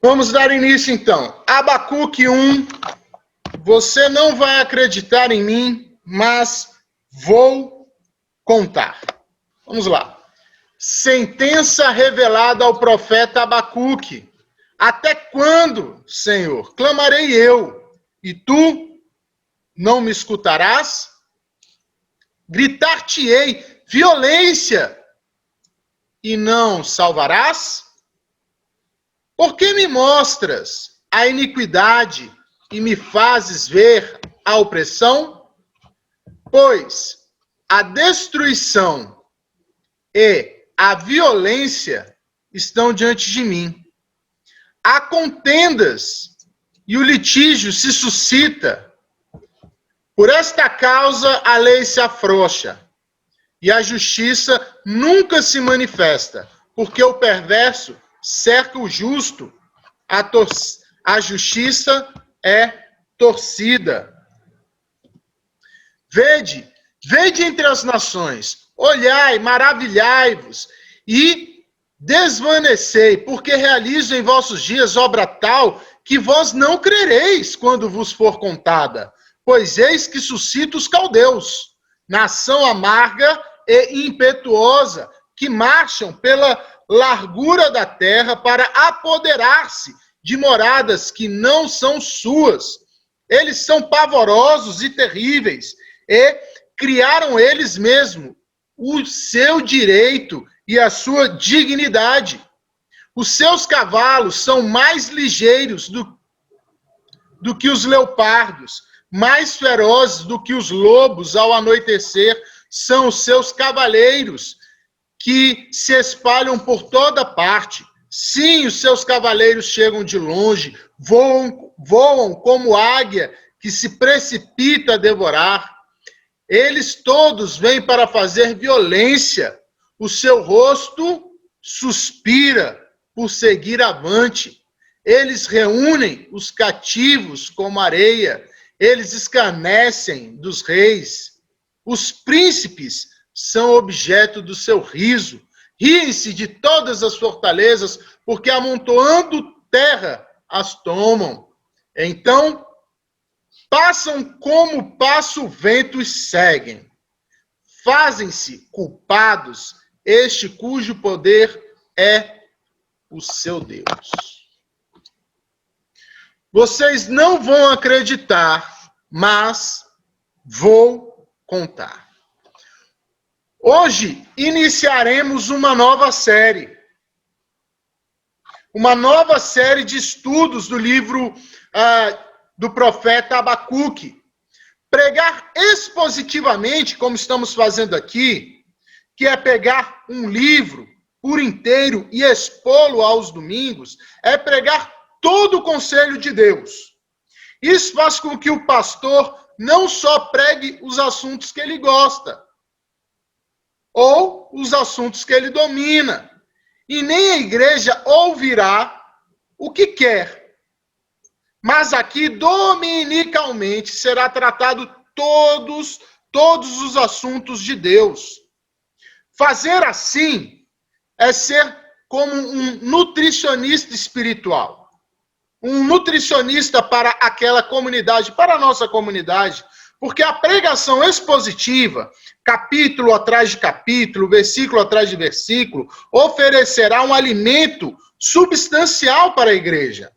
Vamos dar início, então. Abacuque 1. Você não vai acreditar em mim, mas vou contar. Vamos lá. Sentença revelada ao profeta Abacuque. Até quando, Senhor, clamarei eu, e tu não me escutarás? Gritar-te-ei violência, e não salvarás? Por que me mostras a iniquidade e me fazes ver a opressão? Pois a destruição e a violência estão diante de mim. Há contendas e o litígio se suscita. Por esta causa a lei se afrouxa e a justiça nunca se manifesta, porque o perverso cerca o justo, a justiça é torcida. Vede entre as nações, olhai, maravilhai-vos e desvanecei, porque realizo em vossos dias obra tal que vós não crereis quando vos for contada. Pois eis que suscita os caldeus, nação amarga e impetuosa, que marcham pela largura da terra para apoderar-se de moradas que não são suas. Eles são pavorosos e terríveis, e criaram eles mesmos o seu direito e a sua dignidade. Os seus cavalos são mais ligeiros do que os leopardos, mais ferozes do que os lobos ao anoitecer, são os seus cavaleiros, que se espalham por toda parte. Sim, os seus cavaleiros chegam de longe, voam como águia que se precipita a devorar. Eles todos vêm para fazer violência. O seu rosto suspira por seguir avante. Eles reúnem os cativos como areia. Eles escarnecem dos reis. Os príncipes são objeto do seu riso. Riem-se de todas as fortalezas, porque amontoando terra as tomam. Então, passam como passa o vento e seguem. Fazem-se culpados este cujo poder é o seu Deus. Vocês não vão acreditar, mas vou contar. Hoje iniciaremos uma nova série. Uma nova série de estudos do livro do profeta Abacuque. Pregar expositivamente, como estamos fazendo aqui, que é pegar um livro por inteiro e expô-lo aos domingos, é pregar todo o conselho de Deus. Isso faz com que o pastor não só pregue os assuntos que ele gosta, ou os assuntos que ele domina, e nem a igreja ouvirá o que quer. Mas aqui, dominicalmente, será tratado todos os assuntos de Deus. Fazer assim é ser como um nutricionista espiritual. Um nutricionista para aquela comunidade, para a nossa comunidade. Porque a pregação expositiva, capítulo atrás de capítulo, versículo atrás de versículo, oferecerá um alimento substancial para a igreja.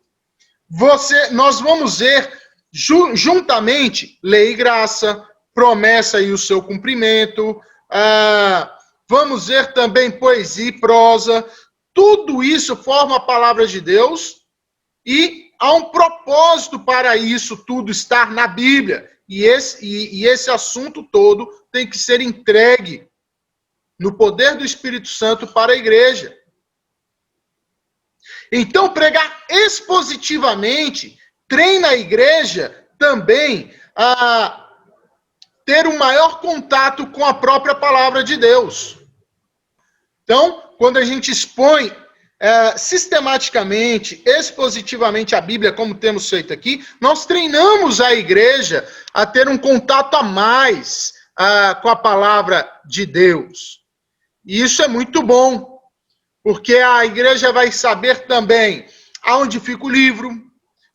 Nós vamos ver juntamente lei e graça, promessa e o seu cumprimento, vamos ver também poesia e prosa. Tudo isso forma a palavra de Deus e há um propósito para isso tudo estar na Bíblia. E esse assunto todo tem que ser entregue no poder do Espírito Santo para a igreja. Então, pregar expositivamente treina a igreja também a ter um maior contato com a própria palavra de Deus. Então, quando a gente expõe sistematicamente, expositivamente a Bíblia, como temos feito aqui, nós treinamos a igreja a ter um contato a mais com a palavra de Deus. E isso é muito bom, porque a igreja vai saber também aonde fica o livro,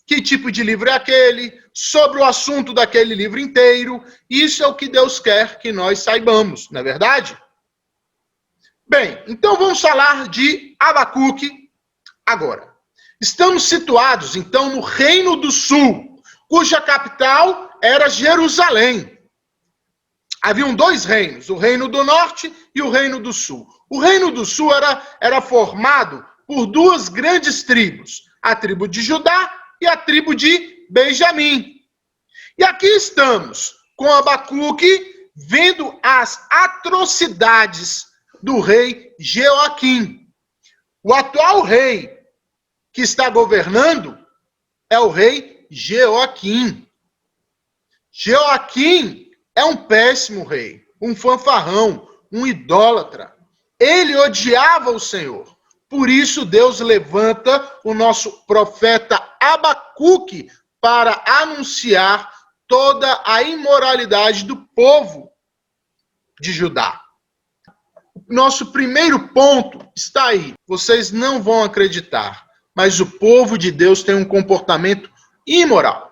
que tipo de livro é aquele, sobre o assunto daquele livro inteiro. Isso é o que Deus quer que nós saibamos, não é verdade? Bem, então vamos falar de Abacuque agora. Estamos situados, então, no Reino do Sul, cuja capital era Jerusalém. Haviam dois reinos, o Reino do Norte e o Reino do Sul. O Reino do Sul era formado por duas grandes tribos, a tribo de Judá e a tribo de Benjamim. E aqui estamos com Abacuque vendo as atrocidades do rei Jeoaquim. O atual rei que está governando é o rei Jeoaquim. Jeoaquim é um péssimo rei, um fanfarrão, um idólatra. Ele odiava o Senhor. Por isso Deus levanta o nosso profeta Abacuque para anunciar toda a imoralidade do povo de Judá. Nosso primeiro ponto está aí. Vocês não vão acreditar, mas o povo de Deus tem um comportamento imoral.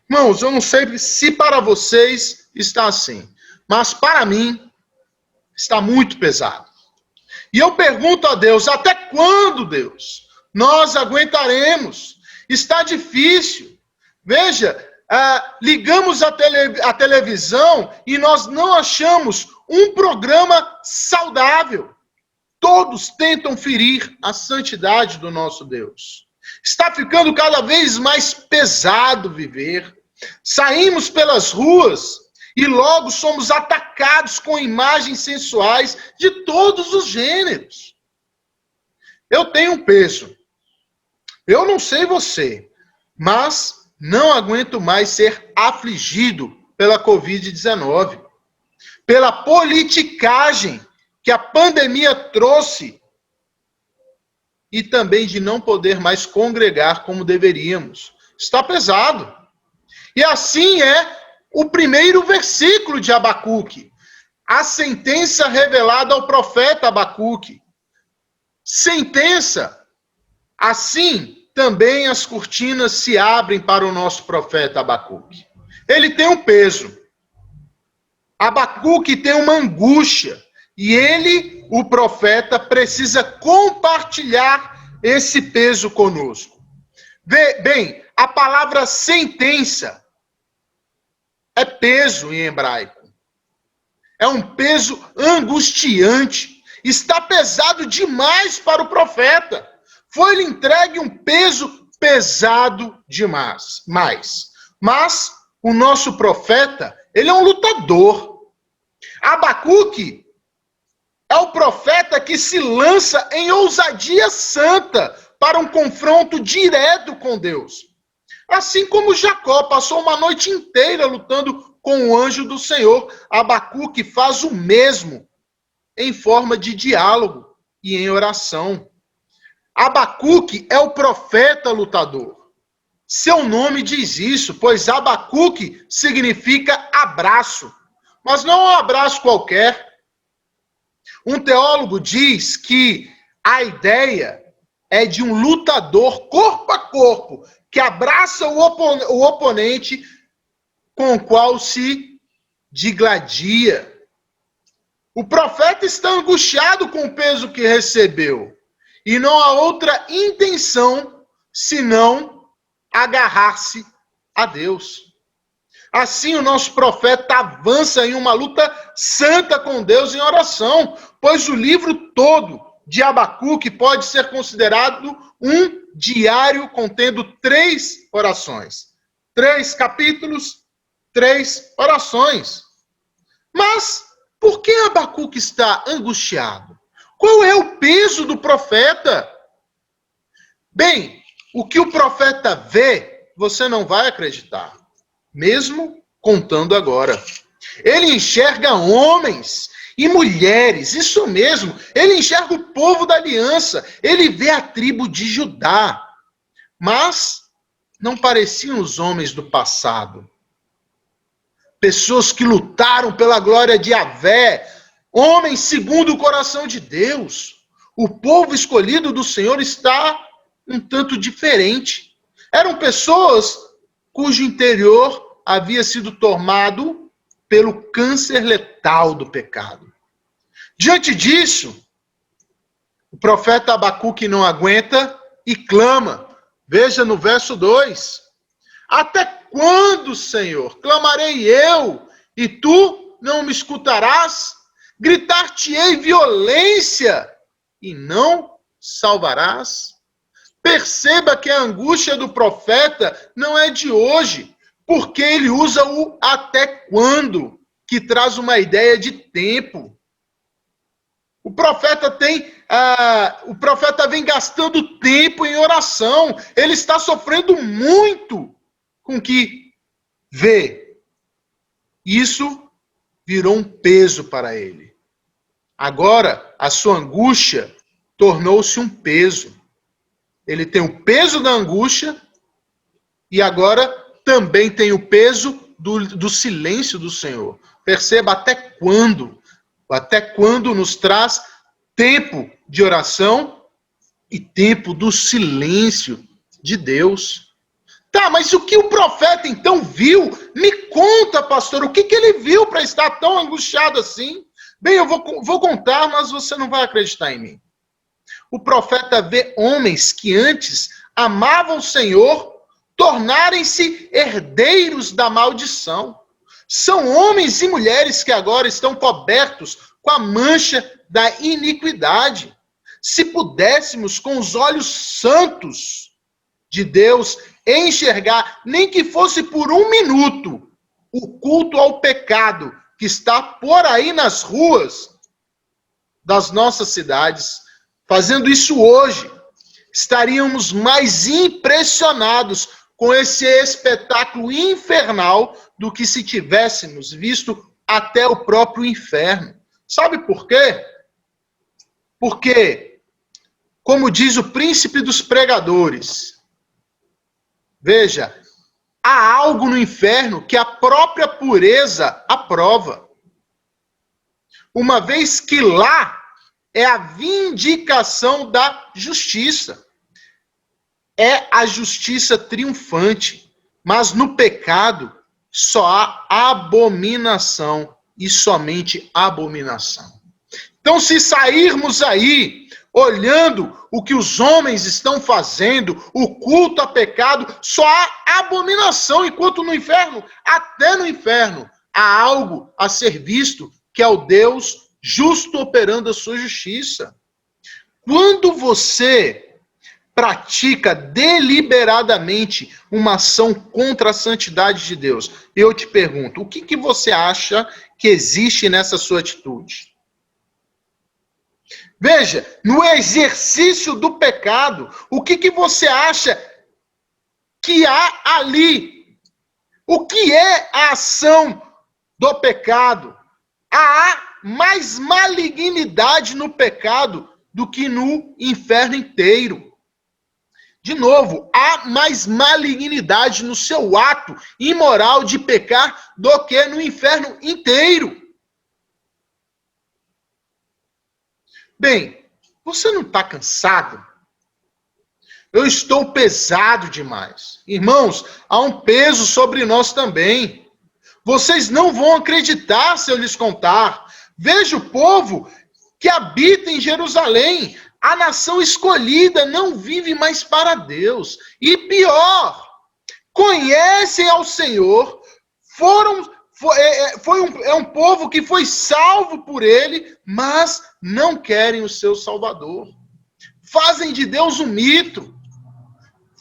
Irmãos, eu não sei se para vocês está assim, mas para mim está muito pesado. E eu pergunto a Deus, até quando, Deus, nós aguentaremos? Está difícil. Veja, ligamos a televisão e nós não achamos um programa saudável. Todos tentam ferir a santidade do nosso Deus. Está ficando cada vez mais pesado viver. Saímos pelas ruas e logo somos atacados com imagens sensuais de todos os gêneros. Eu tenho um peso. Eu não sei você, mas não aguento mais ser afligido pela Covid-19, pela politicagem que a pandemia trouxe e também de não poder mais congregar como deveríamos. Está pesado. E assim é o primeiro versículo de Abacuque. A sentença revelada ao profeta Abacuque. Sentença. Assim também as cortinas se abrem para o nosso profeta Abacuque. Ele tem um peso. Abacuque tem uma angústia. E ele, o profeta, precisa compartilhar esse peso conosco. Bem, a palavra sentença é peso em hebraico. É um peso angustiante. Está pesado demais para o profeta. Foi-lhe entregue um peso pesado demais. Mas o nosso profeta, ele é um lutador. Abacuque é o profeta que se lança em ousadia santa para um confronto direto com Deus. Assim como Jacó passou uma noite inteira lutando com o anjo do Senhor, Abacuque faz o mesmo em forma de diálogo e em oração. Abacuque é o profeta lutador. Seu nome diz isso, pois Abacuque significa abraço, mas não é um abraço qualquer. Um teólogo diz que a ideia é de um lutador corpo a corpo, que abraça o oponente com o qual se digladia. O profeta está angustiado com o peso que recebeu. E não há outra intenção senão agarrar-se a Deus. Assim, o nosso profeta avança em uma luta santa com Deus em oração, pois o livro todo de Abacuque pode ser considerado um diário contendo 3 orações. 3 capítulos, 3 orações. Mas por que Abacuque está angustiado? Qual é o peso do profeta? Bem, o que o profeta vê, você não vai acreditar, mesmo contando agora. Ele enxerga homens e mulheres, isso mesmo, ele enxerga o povo da aliança, ele vê a tribo de Judá, mas não pareciam os homens do passado. Pessoas que lutaram pela glória de Yahvé, homens segundo o coração de Deus. O povo escolhido do Senhor está um tanto diferente. Eram pessoas cujo interior havia sido tomado pelo câncer letal do pecado. Diante disso, o profeta Abacuque não aguenta e clama. Veja no verso 2. Até quando, Senhor, clamarei eu e tu não me escutarás? Gritar-te-ei violência e não salvarás? Perceba que a angústia do profeta não é de hoje, porque ele usa o até quando, que traz uma ideia de tempo. O profeta vem gastando tempo em oração. Ele está sofrendo muito com o que vê. Isso virou um peso para ele. Agora, a sua angústia tornou-se um peso. Ele tem o peso da angústia e agora também tem o peso do silêncio do Senhor. Perceba até quando nos traz tempo de oração e tempo do silêncio de Deus. Tá, mas o que o profeta então viu? Me conta, pastor, o que ele viu para estar tão angustiado assim? Bem, eu vou contar, mas você não vai acreditar em mim. O profeta vê homens que antes amavam o Senhor tornarem-se herdeiros da maldição. São homens e mulheres que agora estão cobertos com a mancha da iniquidade. Se pudéssemos, com os olhos santos de Deus, enxergar, nem que fosse por um minuto, o culto ao pecado que está por aí nas ruas das nossas cidades, fazendo isso hoje, estaríamos mais impressionados com esse espetáculo infernal do que se tivéssemos visto até o próprio inferno. Sabe por quê? Porque, como diz o príncipe dos pregadores, veja, há algo no inferno que a própria pureza aprova. Uma vez que lá é a vindicação da justiça. É a justiça triunfante. Mas no pecado só há abominação e somente abominação. Então, se sairmos aí olhando o que os homens estão fazendo, o culto a pecado, só há abominação, enquanto no inferno, até no inferno, há algo a ser visto, que é o Deus justo operando a sua justiça. Quando você pratica deliberadamente uma ação contra a santidade de Deus, eu te pergunto, o que você acha que existe nessa sua atitude? Veja, no exercício do pecado, o que você acha que há ali? O que é a ação do pecado? Há mais malignidade no pecado do que no inferno inteiro. De novo, há mais malignidade no seu ato imoral de pecar do que no inferno inteiro. Bem, você não está cansado? Eu estou pesado demais. Irmãos, há um peso sobre nós também. Vocês não vão acreditar se eu lhes contar. Veja o povo que habita em Jerusalém. A nação escolhida não vive mais para Deus. E pior, conhecem ao Senhor, é um povo que foi salvo por ele, mas não querem o seu Salvador. Fazem de Deus um mito.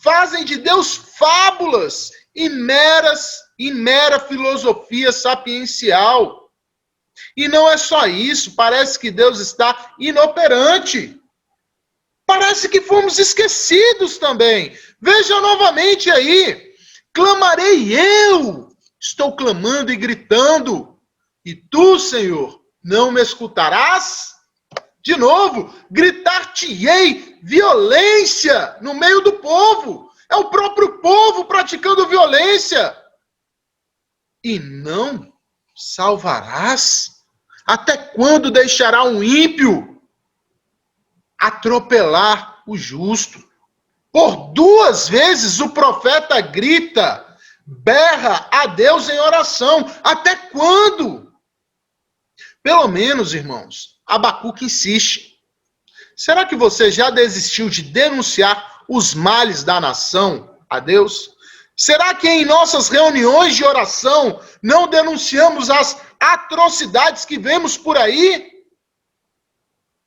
Fazem de Deus fábulas e mera filosofia sapiencial. E não é só isso, parece que Deus está inoperante. Parece que fomos esquecidos também. Veja novamente aí. Clamarei eu. Estou clamando e gritando. E tu, Senhor, não me escutarás? De novo, gritar-te-ei violência no meio do povo. É o próprio povo praticando violência. E não salvarás? Até quando deixará um ímpio atropelar o justo? Por 2 vezes o profeta grita, berra a Deus em oração. Até quando? Pelo menos, irmãos, Abacuque insiste. Será que você já desistiu de denunciar os males da nação a Deus? Será que em nossas reuniões de oração não denunciamos as atrocidades que vemos por aí?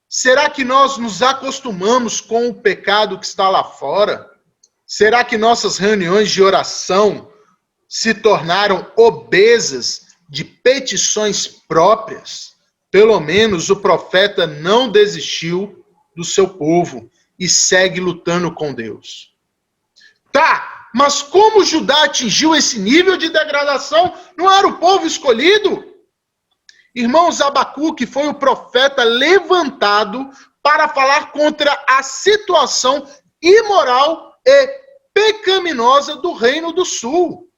Será que nós nos acostumamos com o pecado que está lá fora? Será que nossas reuniões de oração se tornaram obesas de petições próprias? Pelo menos o profeta não desistiu do seu povo e segue lutando com Deus. Tá, mas como Judá atingiu esse nível de degradação? Não era o povo escolhido? Irmãos, Abacuque foi o profeta levantado para falar contra a situação imoral e pecaminosa do Reino do Sul.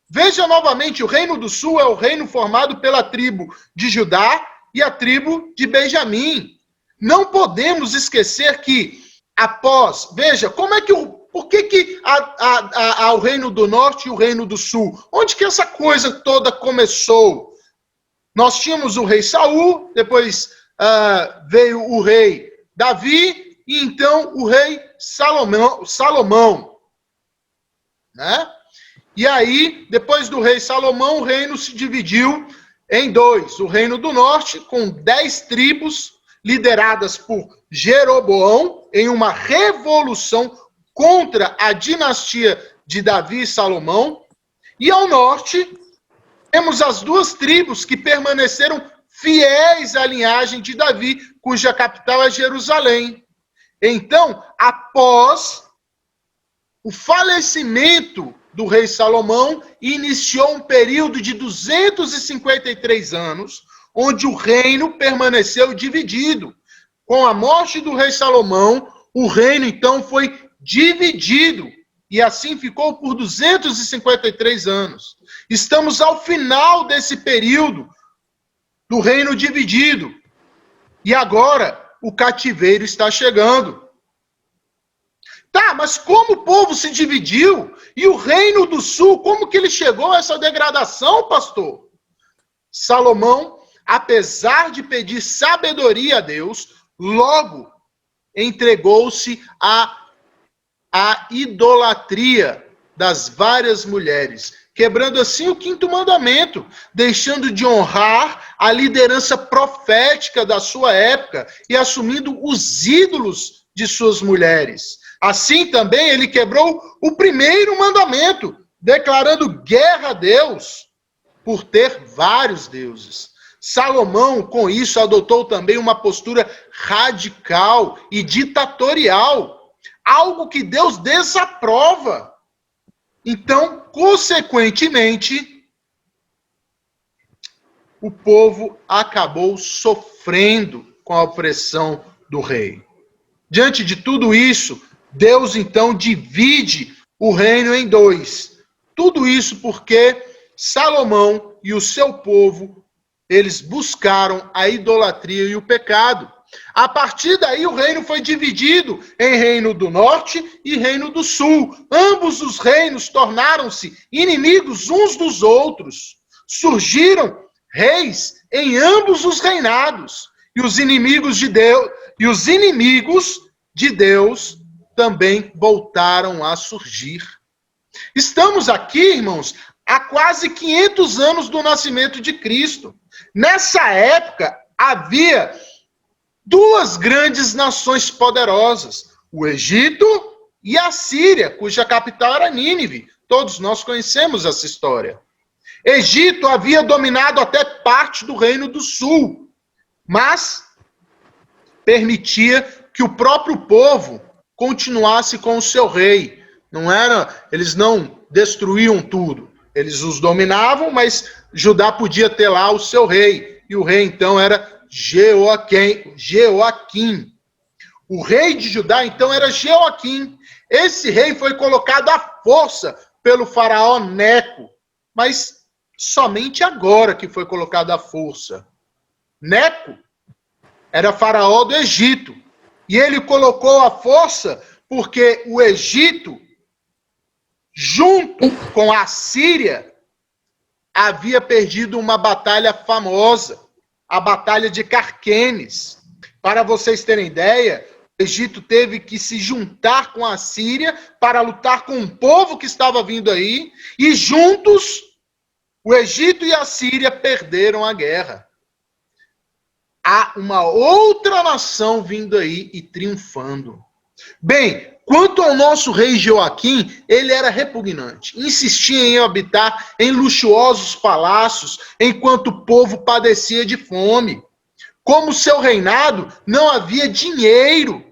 Veja novamente, o Reino do Sul é o reino formado pela tribo de Judá e a tribo de Benjamim. Não podemos esquecer que após, veja, por que há o Reino do Norte e o Reino do Sul? Onde que essa coisa toda começou? Nós tínhamos o rei Saul, depois veio o rei Davi, e então o rei Salomão, né? E aí, depois do rei Salomão, o reino se dividiu em 2. O reino do norte, com 10 tribos, lideradas por Jeroboão, em uma revolução contra a dinastia de Davi e Salomão. E ao norte, temos as 2 tribos que permaneceram fiéis à linhagem de Davi, cuja capital é Jerusalém. Então, após o falecimento do rei Salomão, iniciou um período de 253 anos, onde o reino permaneceu dividido. Com a morte do rei Salomão, o reino então foi dividido, e assim ficou por 253 anos. Estamos ao final desse período do reino dividido. E agora o cativeiro está chegando. Tá, mas como o povo se dividiu? E o Reino do Sul, como que ele chegou a essa degradação, pastor? Salomão, apesar de pedir sabedoria a Deus, logo entregou-se à idolatria das várias mulheres, quebrando assim o 5º mandamento, deixando de honrar a liderança profética da sua época e assumindo os ídolos de suas mulheres. Assim também ele quebrou o 1º mandamento, declarando guerra a Deus por ter vários deuses. Salomão, com isso, adotou também uma postura radical e ditatorial, algo que Deus desaprova. Então, consequentemente, o povo acabou sofrendo com a opressão do rei. Diante de tudo isso, Deus então divide o reino em 2. Tudo isso porque Salomão e o seu povo, eles buscaram a idolatria e o pecado. A partir daí, o reino foi dividido em Reino do Norte e Reino do Sul. Ambos os reinos tornaram-se inimigos uns dos outros. Surgiram reis em ambos os reinados. E os inimigos de Deus também voltaram a surgir. Estamos aqui, irmãos, há quase 500 anos do nascimento de Cristo. Nessa época, havia 2 grandes nações poderosas, o Egito e a Síria, cuja capital era Nínive. Todos nós conhecemos essa história. Egito havia dominado até parte do Reino do Sul, mas permitia que o próprio povo continuasse com o seu rei. Eles não destruíam tudo. Eles os dominavam, mas Judá podia ter lá o seu rei. E o rei, então, era Jeoaquim. O rei de Judá, então, era Jeoaquim. Esse rei foi colocado à força pelo faraó Neco, mas somente agora que foi colocado à força. Neco era faraó do Egito, e ele colocou à força Porque o Egito, junto com a Síria, havia perdido uma batalha famosa, a Batalha de Carquemes. Para vocês terem ideia, o Egito teve que se juntar com a Síria para lutar com um povo que estava vindo aí, e juntos, o Egito e a Síria perderam a guerra. Há uma outra nação vindo aí e triunfando. Bem, quanto ao nosso rei Joaquim, ele era repugnante. Insistia em habitar em luxuosos palácios, enquanto o povo padecia de fome. Como seu reinado não havia dinheiro.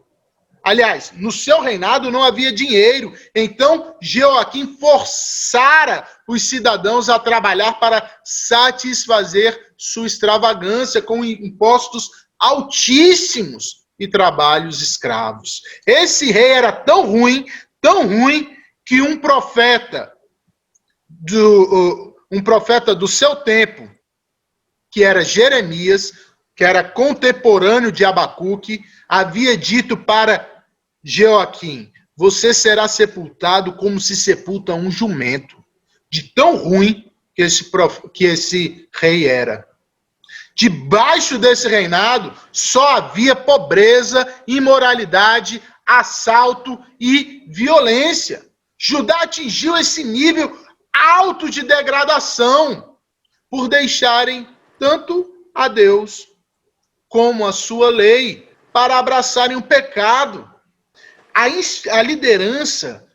Aliás, no seu reinado não havia dinheiro. Então, Joaquim forçara os cidadãos a trabalhar para satisfazer sua extravagância com impostos altíssimos e trabalhos escravos. Esse rei era tão ruim, que um profeta do seu tempo, que era Jeremias, que era contemporâneo de Abacuque, havia dito para Joaquim: você será sepultado como se sepulta um jumento, de tão ruim que esse rei era. Debaixo desse reinado só havia pobreza, imoralidade, assalto e violência. Judá atingiu esse nível alto de degradação por deixarem tanto a Deus como a sua lei para abraçarem o pecado. A liderança,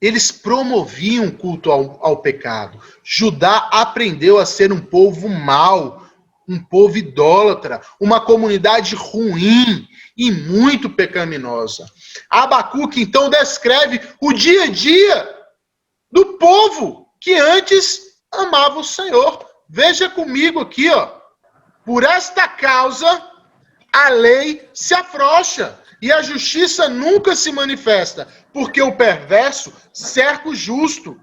eles promoviam o culto ao pecado. Judá aprendeu a ser um povo mau, um povo idólatra, uma comunidade ruim e muito pecaminosa. Abacuque, então, descreve o dia a dia do povo que antes amava o Senhor. Veja comigo aqui, ó. Por esta causa, a lei se afrouxa e a justiça nunca se manifesta, porque o perverso cerca o justo.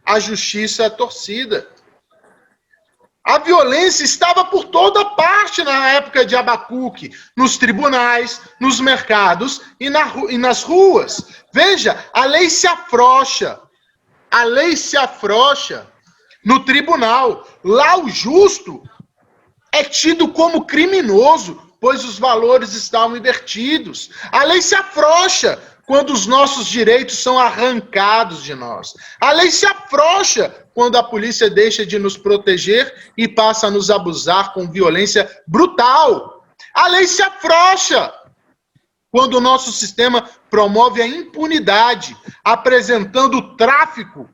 A justiça é torcida. A violência estava por toda parte na época de Abacuque, nos tribunais, nos mercados e nas ruas. Veja, a lei se afrouxa. A lei se afrouxa no tribunal. Lá o justo é tido como criminoso, pois os valores estavam invertidos. A lei se afrouxa quando os nossos direitos são arrancados de nós. A lei se afrouxa quando a polícia deixa de nos proteger e passa a nos abusar com violência brutal. A lei se afrouxa quando o nosso sistema promove a impunidade, apresentando o tráfico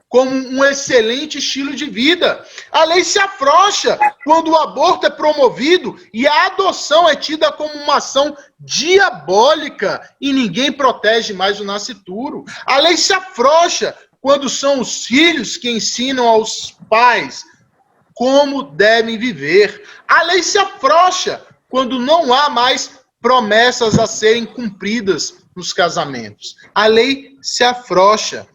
como um excelente estilo de vida. A lei se afrouxa quando o aborto é promovido e a adoção é tida como uma ação diabólica e ninguém protege mais o nascituro. A lei se afrouxa quando são os filhos que ensinam aos pais como devem viver. A lei se afrouxa quando não há mais promessas a serem cumpridas nos casamentos. A lei se afrouxa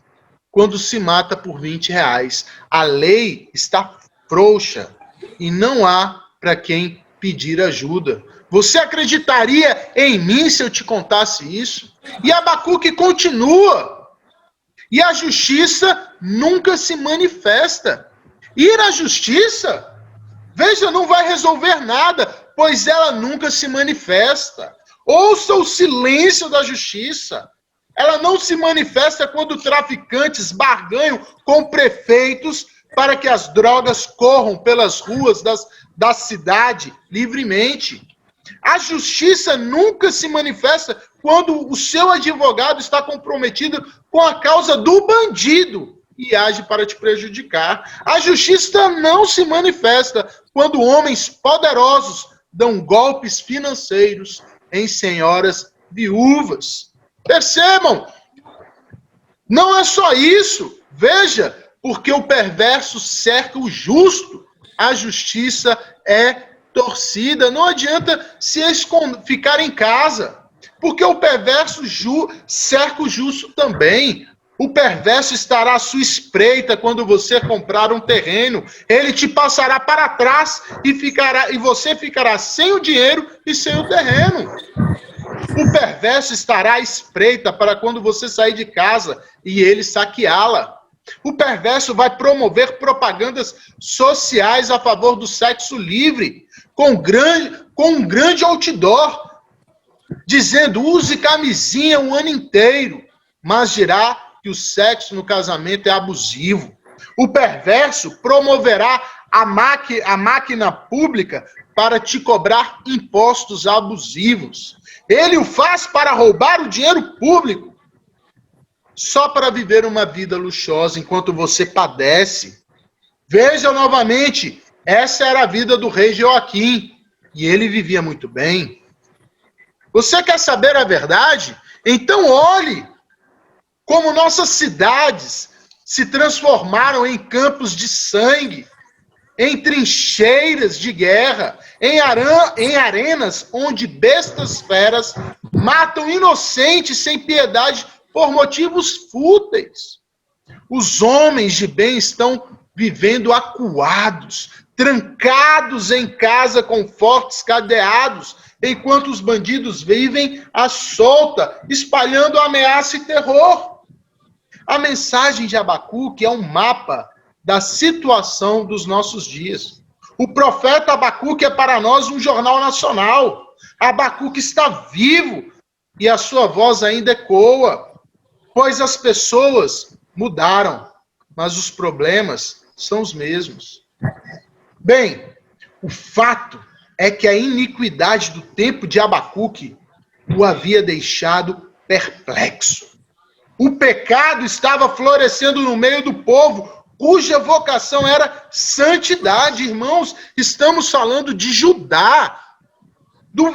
quando se mata por R$20. A lei está frouxa e não há para quem pedir ajuda. Você acreditaria em mim se eu te contasse isso? E Abacuque continua. E a justiça nunca se manifesta. Ir à justiça, veja, não vai resolver nada, pois ela nunca se manifesta. Ouça o silêncio da justiça. Ela não se manifesta quando traficantes barganham com prefeitos para que as drogas corram pelas ruas da cidade livremente. A justiça nunca se manifesta quando o seu advogado está comprometido com a causa do bandido e age para te prejudicar. A justiça não se manifesta quando homens poderosos dão golpes financeiros em senhoras viúvas. Percebam, não é só isso. Veja, porque o perverso cerca o justo, a justiça é torcida. Não adianta ficar em casa, porque o perverso cerca o justo também. O perverso estará à sua espreita quando você comprar um terreno. Ele te passará para trás e você ficará sem o dinheiro e sem o terreno. O perverso estará à espreita para quando você sair de casa e ele saqueá-la. O perverso vai promover propagandas sociais a favor do sexo livre, com um grande outdoor, dizendo, use camisinha o ano inteiro, mas dirá que o sexo no casamento é abusivo. O perverso promoverá a máquina pública para te cobrar impostos abusivos. Ele o faz para roubar o dinheiro público, só para viver uma vida luxuosa enquanto você padece. Veja novamente, essa era a vida do rei Joaquim, e ele vivia muito bem. Você quer saber a verdade? Então olhe como nossas cidades se transformaram em campos de sangue, em trincheiras de guerra, em arenas onde bestas feras matam inocentes sem piedade por motivos fúteis. Os homens de bem estão vivendo acuados, trancados em casa com fortes cadeados, enquanto os bandidos vivem à solta, espalhando ameaça e terror. A mensagem de Abacuque é um mapa da situação dos nossos dias. O profeta Abacuque é para nós um jornal nacional. Abacuque está vivo e a sua voz ainda ecoa, pois as pessoas mudaram, mas os problemas são os mesmos. Bem, o fato é que a iniquidade do tempo de Abacuque o havia deixado perplexo. O pecado estava florescendo no meio do povo, cuja vocação era santidade. Irmãos, estamos falando de Judá.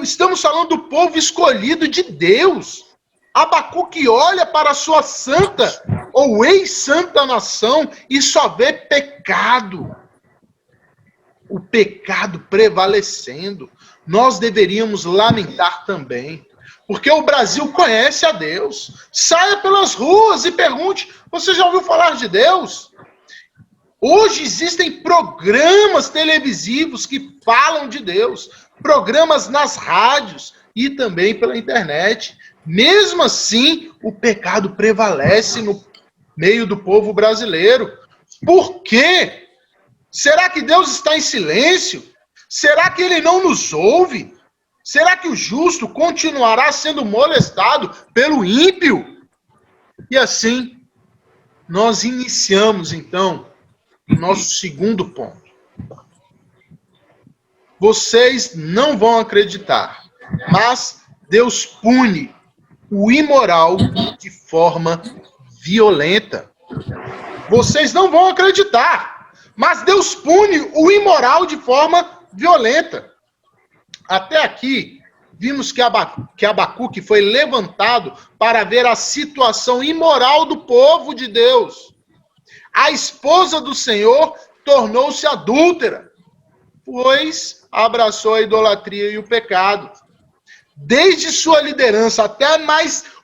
Estamos falando do povo escolhido de Deus. Abacuque olha para a sua santa ou ex-santa nação e só vê pecado. O pecado prevalecendo. Nós deveríamos lamentar também. Porque o Brasil conhece a Deus. Saia pelas ruas e pergunte, você já ouviu falar de Deus? Hoje existem programas televisivos que falam de Deus. Programas nas rádios e também pela internet. Mesmo assim, o pecado prevalece no meio do povo brasileiro. Por quê? Será que Deus está em silêncio? Será que ele não nos ouve? Será que o justo continuará sendo molestado pelo ímpio? E assim, nós iniciamos, então, o nosso segundo ponto. Vocês não vão acreditar, mas Deus pune o imoral de forma violenta. Vocês não vão acreditar, mas Deus pune o imoral de forma violenta. Até aqui, vimos que Abacuque foi levantado para ver a situação imoral do povo de Deus. A esposa do Senhor tornou-se adúltera, pois abraçou a idolatria e o pecado. Desde sua liderança até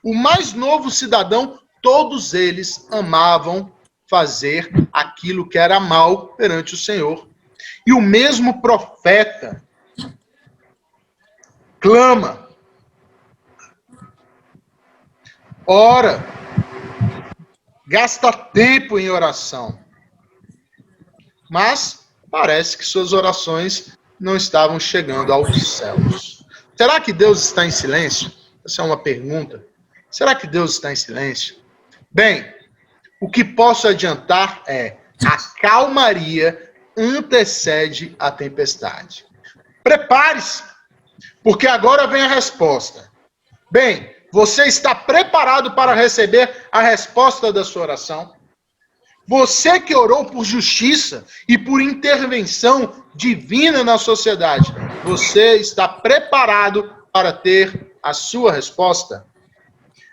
o mais novo cidadão, todos eles amavam fazer aquilo que era mal perante o Senhor. E o mesmo profeta clama, ora, gasta tempo em oração. Mas parece que suas orações não estavam chegando aos céus. Será que Deus está em silêncio? Essa é uma pergunta. Será que Deus está em silêncio? Bem, o que posso adiantar é a calmaria antecede a tempestade. Prepare-se, porque agora vem a resposta. Bem, você está preparado para receber a resposta da sua oração? Você que orou por justiça e por intervenção divina na sociedade, você está preparado para ter a sua resposta?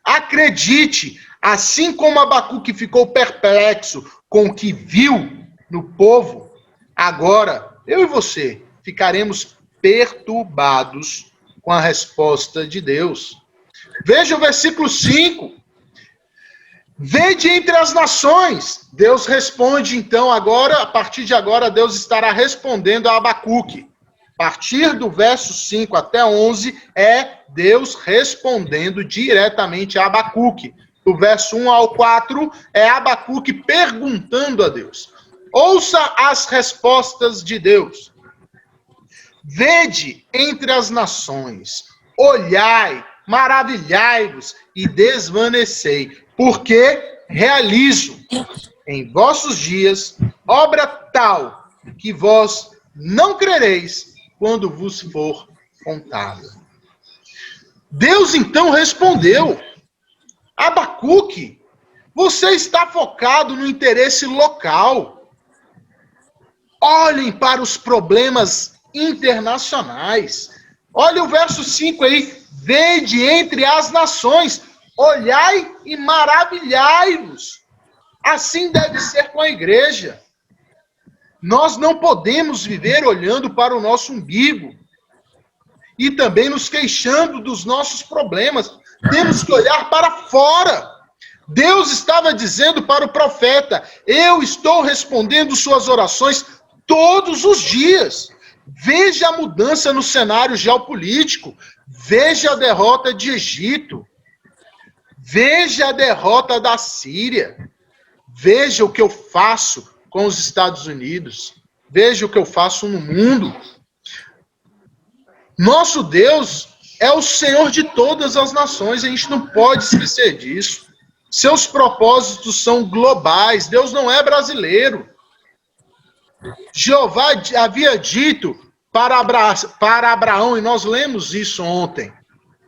Acredite, assim como Abacuque ficou perplexo com o que viu no povo, agora eu e você ficaremos perturbados com a resposta de Deus. Veja o versículo 5. Vede entre as nações. Deus responde, então, agora, a partir de agora, Deus estará respondendo a Abacuque. partir do verso 5 até 11, é Deus respondendo diretamente a Abacuque. Do verso 1 ao 4, é Abacuque perguntando a Deus. Ouça as respostas de Deus. Vede entre as nações, olhai, maravilhai-vos e desvanecei, porque realizo em vossos dias obra tal que vós não crereis quando vos for contada. Deus então respondeu: Abacuque, você está focado no interesse local. Olhem para os problemas internacionais. Olha o verso 5 aí. Vede entre as nações, olhai e maravilhai-vos. Assim deve ser com a igreja. Nós não podemos viver olhando para o nosso umbigo e também nos queixando dos nossos problemas. Temos que olhar para fora. Deus estava dizendo para o profeta: eu estou respondendo suas orações todos os dias. Veja a mudança no cenário geopolítico. Veja a derrota de Egito. Veja a derrota da Síria. Veja o que eu faço com os Estados Unidos. Veja o que eu faço no mundo. Nosso Deus é o Senhor de todas as nações. A gente não pode esquecer disso. Seus propósitos são globais. Deus não é brasileiro. Jeová havia dito para Abraão, e nós lemos isso ontem: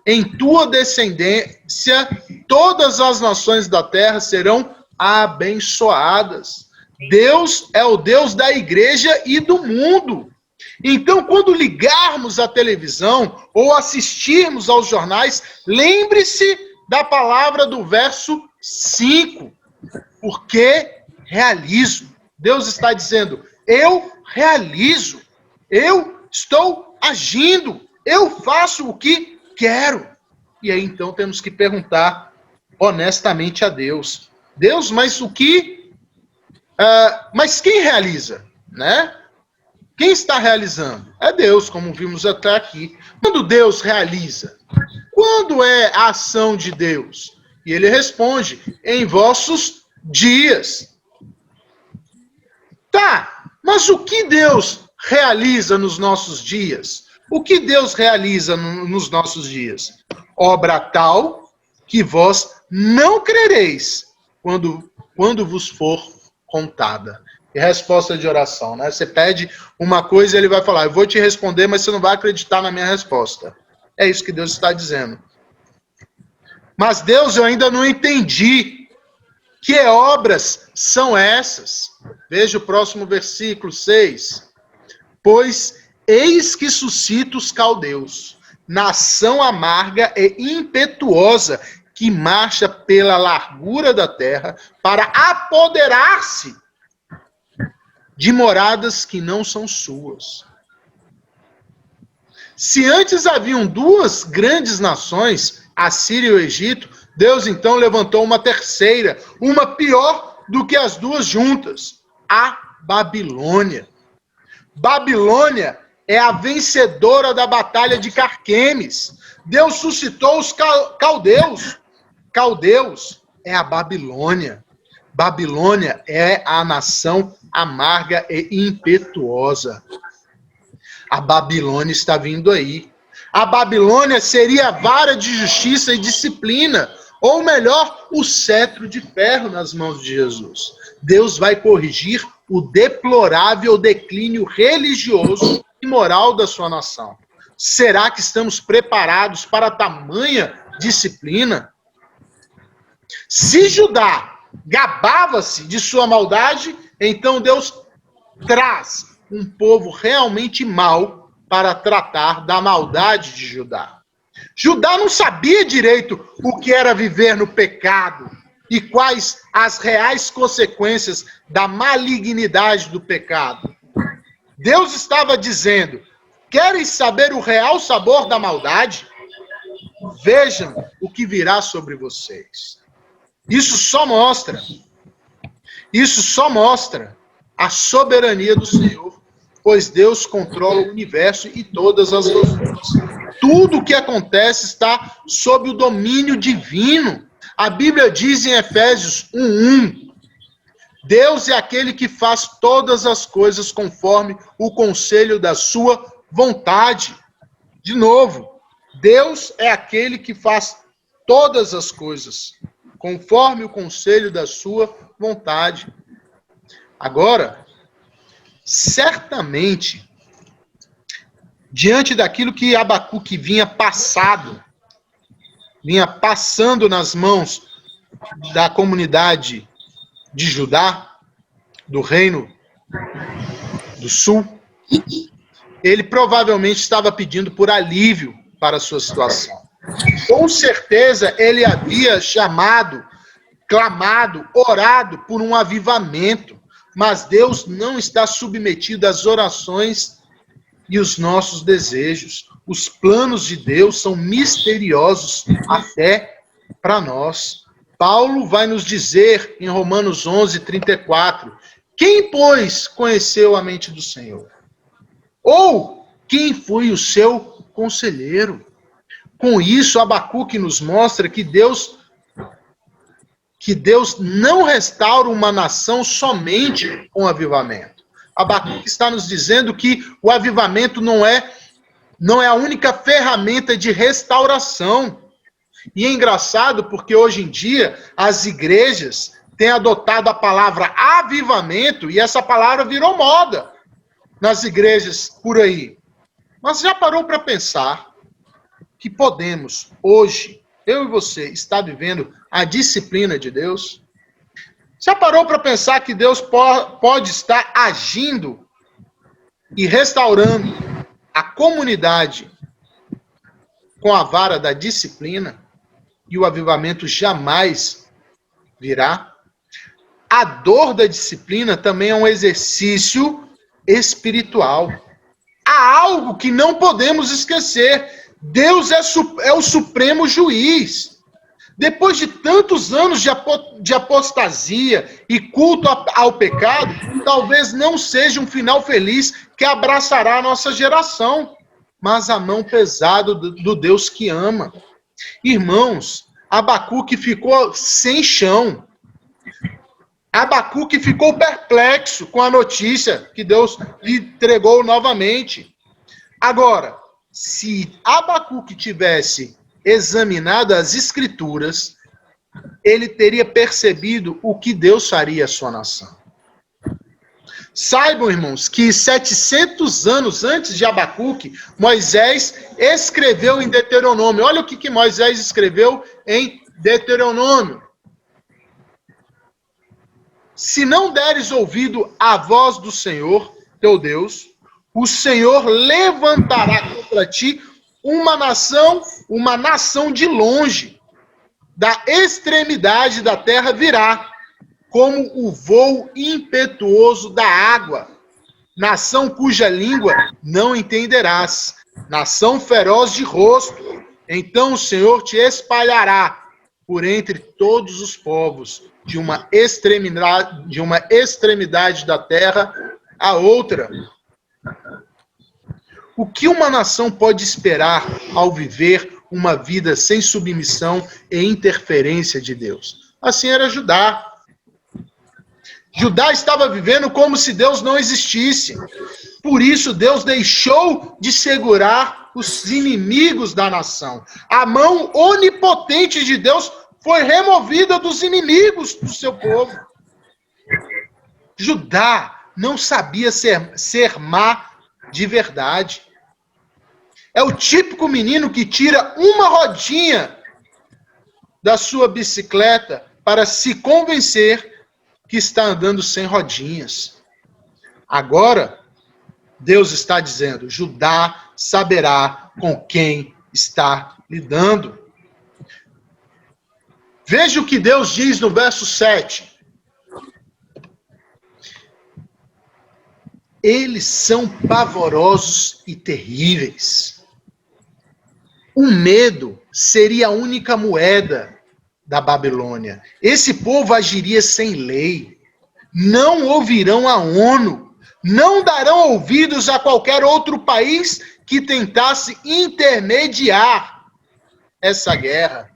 em tua descendência, todas as nações da terra serão abençoadas. Deus é o Deus da igreja e do mundo. Então, quando ligarmos a televisão ou assistirmos aos jornais, lembre-se da palavra do verso 5, porque realizo. Deus está dizendo: eu realizo, eu estou agindo, eu faço o que quero. E aí então temos que perguntar honestamente a Deus: Deus, mas o que? Mas quem realiza, né? Quem está realizando? É Deus, como vimos até aqui. Quando Deus realiza? Quando é a ação de Deus? E ele responde: em vossos dias. Tá, mas o que Deus realiza nos nossos dias? O que Deus realiza nos nossos dias? Obra tal que vós não crereis quando vos for contada. E resposta de oração, né? Você pede uma coisa e ele vai falar: eu vou te responder, mas você não vai acreditar na minha resposta. É isso que Deus está dizendo. Mas Deus, eu ainda não entendi. Que obras são essas? Veja o próximo versículo 6. Pois eis que suscita os caldeus, nação amarga e impetuosa, que marcha pela largura da terra para apoderar-se de moradas que não são suas. Se antes haviam duas grandes nações, a Síria e o Egito, Deus então levantou uma terceira, uma pior do que as duas juntas, a Babilônia. Babilônia é a vencedora da batalha de Carquemes. Deus suscitou os caldeus. Caldeus é a Babilônia. Babilônia é a nação amarga e impetuosa. A Babilônia está vindo aí. A Babilônia seria a vara de justiça e disciplina, ou melhor, o cetro de ferro nas mãos de Jesus. Deus vai corrigir o deplorável declínio religioso e moral da sua nação. Será que estamos preparados para tamanha disciplina? Se Judá gabava-se de sua maldade, então Deus traz um povo realmente mau para tratar da maldade de Judá. Judá não sabia direito o que era viver no pecado e quais as reais consequências da malignidade do pecado. Deus estava dizendo: querem saber o real sabor da maldade? Vejam o que virá sobre vocês. Isso só mostra a soberania do Senhor. pois Deus controla o universo e todas as coisas. Tudo o que acontece está sob o domínio divino. A Bíblia diz em Efésios 1:1, Deus é aquele que faz todas as coisas conforme o conselho da sua vontade. De novo, Deus é aquele que faz todas as coisas conforme o conselho da sua vontade. Agora, certamente, diante daquilo que Abacuque vinha passando nas mãos da comunidade de Judá, do reino do sul, ele provavelmente estava pedindo por alívio para a sua situação. Com certeza ele havia clamado, orado por um avivamento, mas Deus não está submetido às orações e os nossos desejos. Os planos de Deus são misteriosos até para nós. Paulo vai nos dizer em Romanos 11:34, quem, pois, conheceu a mente do Senhor? Ou quem foi o seu conselheiro? Com isso, Abacuque nos mostra que Deus não restaura uma nação somente com avivamento. Abacuque está nos dizendo que o avivamento não é a única ferramenta de restauração. E é engraçado porque hoje em dia as igrejas têm adotado a palavra avivamento e essa palavra virou moda nas igrejas por aí. Mas já parou para pensar que podemos, hoje, eu e você, estar vivendo a disciplina de Deus? Já parou para pensar que Deus pode estar agindo e restaurando a comunidade com a vara da disciplina e o avivamento jamais virá? A dor da disciplina também é um exercício espiritual. Há algo que não podemos esquecer. Deus é o supremo juiz. Depois de tantos anos de apostasia e culto ao pecado, talvez não seja um final feliz que abraçará a nossa geração, mas a mão pesada do Deus que ama. Irmãos, Abacuque ficou sem chão. Abacuque ficou perplexo com a notícia que Deus lhe entregou novamente. Agora, se Abacuque tivesse examinado as Escrituras, ele teria percebido o que Deus faria à sua nação. Saibam, irmãos, que 700 anos antes de Abacuque, Moisés escreveu em Deuteronômio. Olha o que Moisés escreveu em Deuteronômio. Se não deres ouvido à voz do Senhor, teu Deus, o Senhor levantará contra ti uma nação de longe, da extremidade da terra virá, como o voo impetuoso da água, nação cuja língua não entenderás, nação feroz de rosto. Então o Senhor te espalhará por entre todos os povos, de uma extremidade da terra a outra. O que uma nação pode esperar ao viver uma vida sem submissão e interferência de Deus? Assim era Judá. Judá estava vivendo como se Deus não existisse. Por isso, Deus deixou de segurar os inimigos da nação. A mão onipotente de Deus foi removida dos inimigos do seu povo. Judá não sabia ser má de verdade. É o típico menino que tira uma rodinha da sua bicicleta para se convencer que está andando sem rodinhas. Agora, Deus está dizendo, Judá saberá com quem está lidando. Veja o que Deus diz no verso 7. Eles são pavorosos e terríveis. O medo seria a única moeda da Babilônia. Esse povo agiria sem lei. Não ouvirão a ONU. não darão ouvidos a qualquer outro país que tentasse intermediar essa guerra.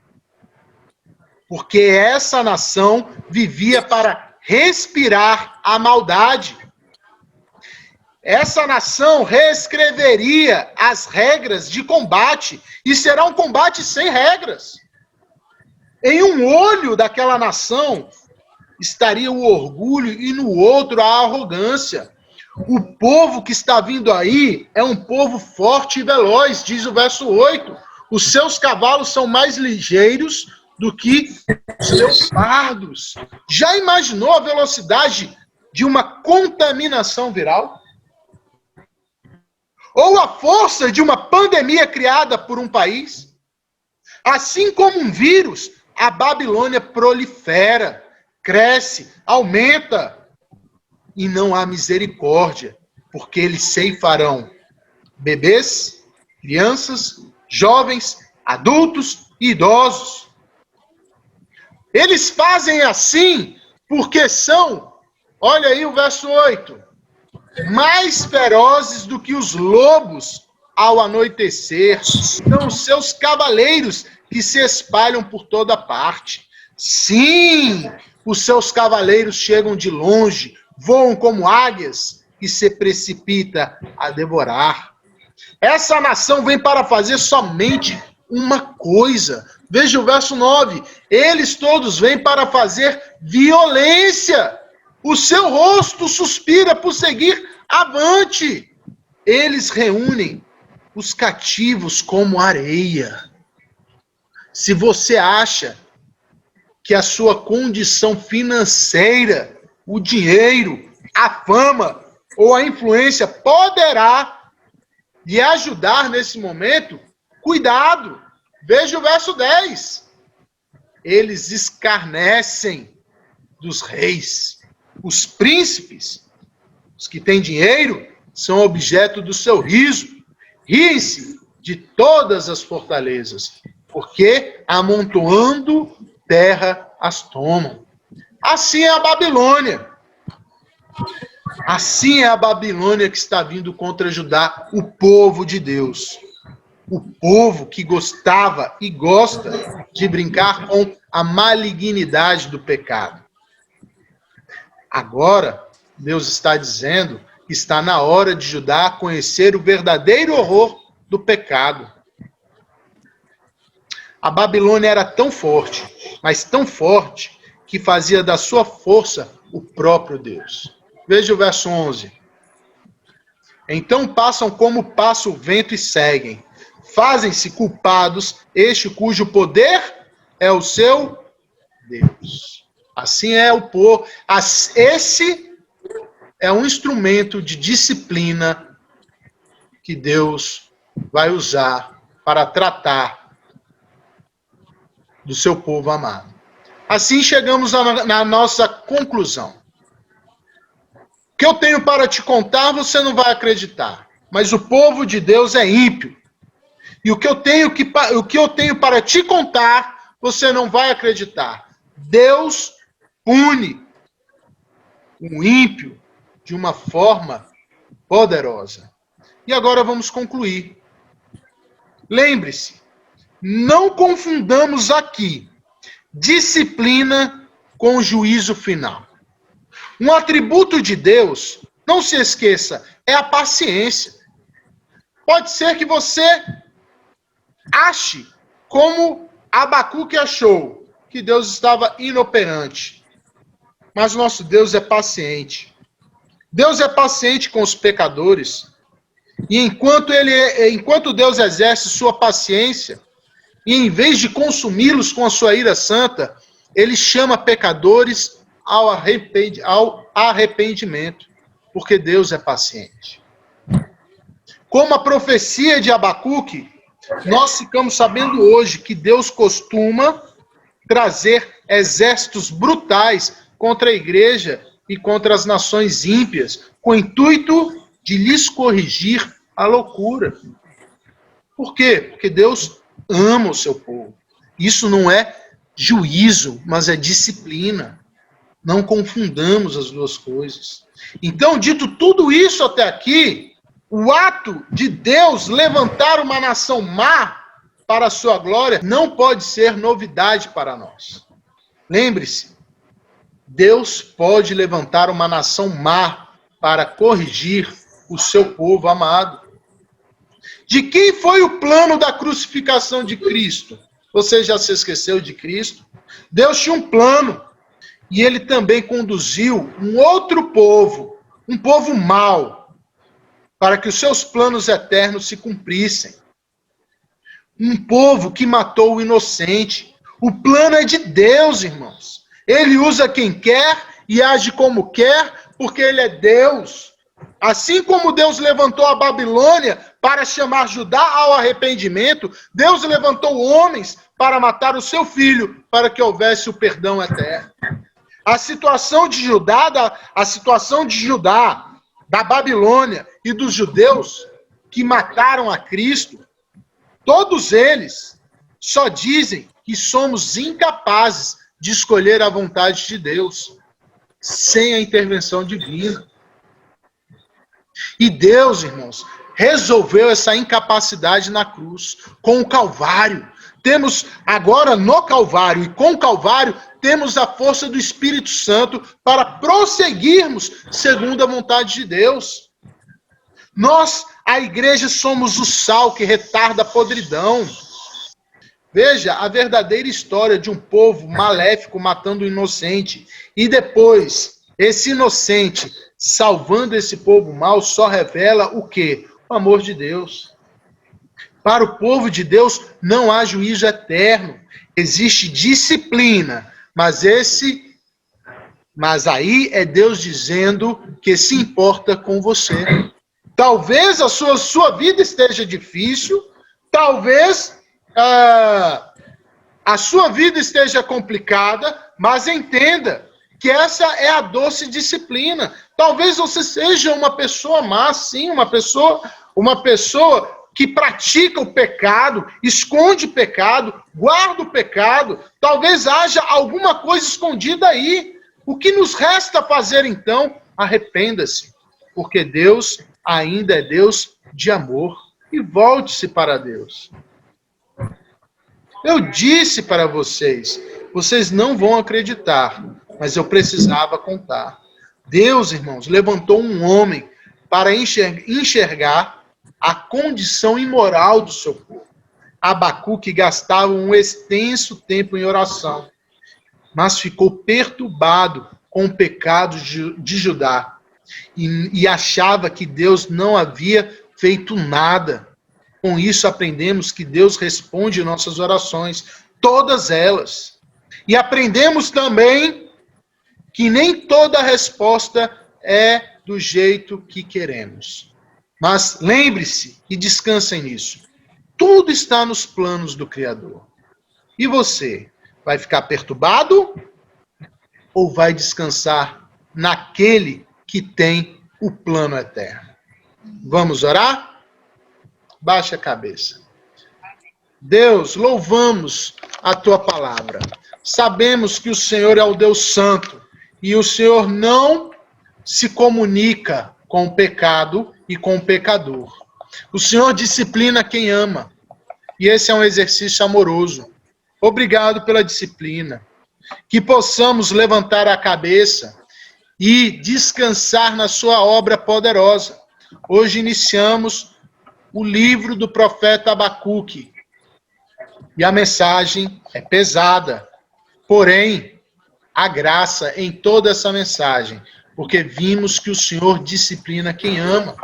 Porque essa nação vivia para respirar a maldade. Essa nação reescreveria as regras de combate, e será um combate sem regras. Em um olho daquela nação estaria o orgulho e no outro a arrogância. O povo que está vindo aí é um povo forte e veloz, diz o verso 8. Os seus cavalos são mais ligeiros do que os leopardos. Já imaginou a velocidade de uma contaminação viral? Ou a força de uma pandemia criada por um país? Assim como um vírus, a Babilônia prolifera, cresce, aumenta. E não há misericórdia, porque eles ceifarão bebês, crianças, jovens, adultos e idosos. Eles fazem assim porque são, olha aí o verso 8, mais ferozes do que os lobos ao anoitecer. São os seus cavaleiros que se espalham por toda parte. Sim, os seus cavaleiros chegam de longe, voam como águias e se precipita a devorar. Essa nação vem para fazer somente uma coisa. Veja o verso 9. Eles todos vêm para fazer violência. O seu rosto suspira por seguir avante. Eles reúnem os cativos como areia. Se você acha que a sua condição financeira, o dinheiro, a fama ou a influência poderá lhe ajudar nesse momento, cuidado. Veja o verso 10. Eles escarnecem dos reis. Os príncipes, os que têm dinheiro, são objeto do seu riso. Riem-se de todas as fortalezas, porque amontoando terra as tomam. Assim é a Babilônia. Assim é a Babilônia que está vindo contra Judá, o povo de Deus. O povo que gostava e gosta de brincar com a malignidade do pecado. Agora, Deus está dizendo que está na hora de Judá conhecer o verdadeiro horror do pecado. A Babilônia era tão forte, mas tão forte, que fazia da sua força o próprio Deus. Veja o verso 11. Então passam como passa o vento e seguem. Fazem-se culpados este cujo poder é o seu Deus. Assim é o povo. Esse é um instrumento de disciplina que Deus vai usar para tratar do seu povo amado. Assim chegamos na nossa conclusão. O que eu tenho para te contar, você não vai acreditar. Mas o povo de Deus é ímpio. E o que eu tenho para te contar, você não vai acreditar. Deus pune o ímpio de uma forma poderosa. E agora vamos concluir. Lembre-se, não confundamos aqui disciplina com juízo final. Um atributo de Deus, não se esqueça, é a paciência. Pode ser que você ache, como Abacuque achou, que Deus estava inoperante. Mas nosso Deus é paciente. Deus é paciente com os pecadores. E enquanto Deus exerce sua paciência, e em vez de consumi-los com a sua ira santa, ele chama pecadores ao arrependimento, porque Deus é paciente. Como a profecia de Abacuque, nós ficamos sabendo hoje que Deus costuma trazer exércitos brutais contra a igreja e contra as nações ímpias, com o intuito de lhes corrigir a loucura. Por quê? Porque Deus ama o seu povo. Isso não é juízo, mas é disciplina. Não confundamos as duas coisas. Então, dito tudo isso até aqui, o ato de Deus levantar uma nação má para a sua glória não pode ser novidade para nós. Lembre-se, Deus pode levantar uma nação má para corrigir o seu povo amado. De quem foi o plano da crucificação de Cristo? Você já se esqueceu de Cristo? Deus tinha um plano. E ele também conduziu um outro povo, um povo mau, para que os seus planos eternos se cumprissem. Um povo que matou o inocente. O plano é de Deus, irmãos. Ele usa quem quer e age como quer, porque ele é Deus. Assim como Deus levantou a Babilônia para chamar Judá ao arrependimento, Deus levantou homens para matar o seu filho, para que houvesse o perdão eterno. A situação de Judá, da Babilônia e dos judeus que mataram a Cristo, todos eles só dizem que somos incapazes de escolher a vontade de Deus, sem a intervenção divina. E Deus, irmãos, resolveu essa incapacidade na cruz, com o Calvário. Temos agora no Calvário e com o Calvário, temos a força do Espírito Santo para prosseguirmos segundo a vontade de Deus. Nós, a igreja, somos o sal que retarda a podridão. Veja a verdadeira história de um povo maléfico matando o inocente. E depois, esse inocente salvando esse povo mau só revela o quê? O amor de Deus. Para o povo de Deus não há juízo eterno. Existe disciplina. Mas aí é Deus dizendo que se importa com você. Talvez a sua vida esteja difícil, talvez a sua vida esteja complicada, mas entenda que essa é a doce disciplina. Talvez você seja uma pessoa má, sim, uma pessoa que pratica o pecado, esconde o pecado, guarda o pecado. Talvez haja alguma coisa escondida aí. O que nos resta fazer então? Arrependa-se, porque Deus ainda é Deus de amor. E volte-se para Deus. Eu disse para vocês, vocês não vão acreditar, mas eu precisava contar. Deus, irmãos, levantou um homem para enxergar a condição imoral do seu povo. Abacuque gastava um extenso tempo em oração, mas ficou perturbado com o pecado de Judá e achava que Deus não havia feito nada. Com isso aprendemos que Deus responde nossas orações, todas elas. E aprendemos também que nem toda resposta é do jeito que queremos. Mas lembre-se e descansem nisso. Tudo está nos planos do Criador. E você, vai ficar perturbado ou vai descansar naquele que tem o plano eterno? Vamos orar? Baixe a cabeça. Deus, louvamos a tua palavra. Sabemos que o Senhor é o Deus Santo e o Senhor não se comunica com o pecado e com o pecador. O Senhor disciplina quem ama. E esse é um exercício amoroso. Obrigado pela disciplina. Que possamos levantar a cabeça e descansar na sua obra poderosa. Hoje iniciamos o livro do profeta Abacuque. E a mensagem é pesada. Porém, há graça em toda essa mensagem. Porque vimos que o Senhor disciplina quem ama.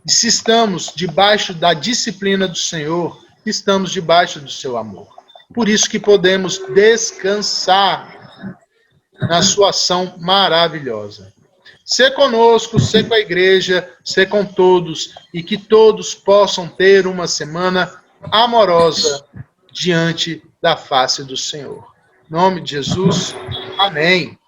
E se estamos debaixo da disciplina do Senhor, estamos debaixo do seu amor. Por isso que podemos descansar na sua ação maravilhosa. Ser conosco, ser com a igreja, ser com todos, e que todos possam ter uma semana amorosa diante da face do Senhor. Em nome de Jesus, amém.